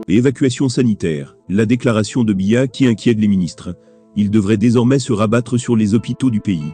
et évacuation sanitaire. La déclaration de Biya qui inquiète les ministres. Il devrait désormais se rabattre sur les hôpitaux du pays.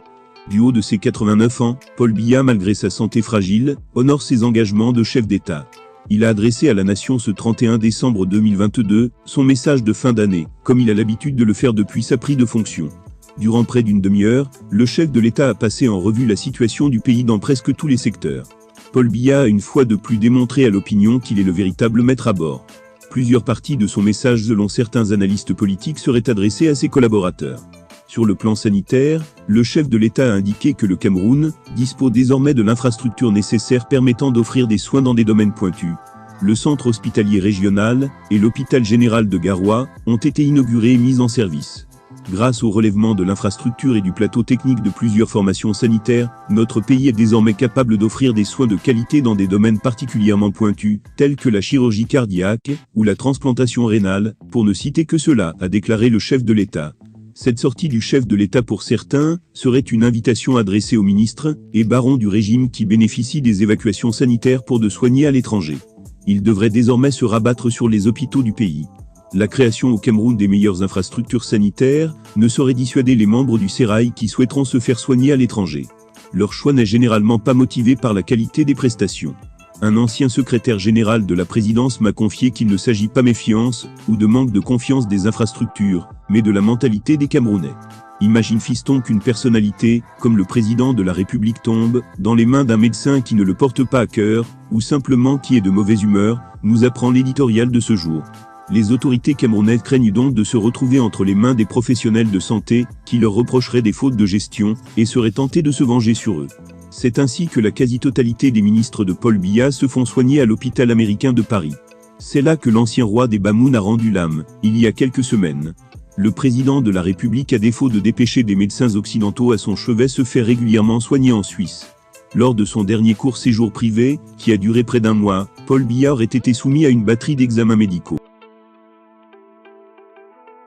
Du haut de ses 89 ans, Paul Biya, malgré sa santé fragile, honore ses engagements de chef d'État. Il a adressé à la nation ce 31 décembre 2022 son message de fin d'année, comme il a l'habitude de le faire depuis sa prise de fonction. Durant près d'une demi-heure, le chef de l'État a passé en revue la situation du pays dans presque tous les secteurs. Paul Biya a une fois de plus démontré à l'opinion qu'il est le véritable maître à bord. Plusieurs parties de son message, selon certains analystes politiques, seraient adressées à ses collaborateurs. Sur le plan sanitaire, le chef de l'État a indiqué que le Cameroun dispose désormais de l'infrastructure nécessaire permettant d'offrir des soins dans des domaines pointus. Le centre hospitalier régional et l'hôpital général de Garoua ont été inaugurés et mis en service. Grâce au relèvement de l'infrastructure et du plateau technique de plusieurs formations sanitaires, notre pays est désormais capable d'offrir des soins de qualité dans des domaines particulièrement pointus, tels que la chirurgie cardiaque ou la transplantation rénale, pour ne citer que cela, a déclaré le chef de l'État. Cette sortie du chef de l'État pour certains serait une invitation adressée aux ministres et barons du régime qui bénéficient des évacuations sanitaires pour de soigner à l'étranger. Il devrait désormais se rabattre sur les hôpitaux du pays. La création au Cameroun des meilleures infrastructures sanitaires ne saurait dissuader les membres du sérail qui souhaiteront se faire soigner à l'étranger. Leur choix n'est généralement pas motivé par la qualité des prestations. Un ancien secrétaire général de la présidence m'a confié qu'il ne s'agit pas méfiance ou de manque de confiance des infrastructures, mais de la mentalité des Camerounais. Imagine fiston qu'une personnalité, comme le président de la République, tombe dans les mains d'un médecin qui ne le porte pas à cœur, ou simplement qui est de mauvaise humeur, nous apprend l'éditorial de ce jour. Les autorités camerounaises craignent donc de se retrouver entre les mains des professionnels de santé qui leur reprocheraient des fautes de gestion et seraient tentés de se venger sur eux. C'est ainsi que la quasi-totalité des ministres de Paul Biya se font soigner à l'hôpital américain de Paris. C'est là que l'ancien roi des Bamoun a rendu l'âme, il y a quelques semaines. Le président de la République, à défaut de dépêcher des médecins occidentaux à son chevet, se fait régulièrement soigner en Suisse. Lors de son dernier court séjour privé, qui a duré près d'un mois, Paul Biya aurait été soumis à une batterie d'examens médicaux.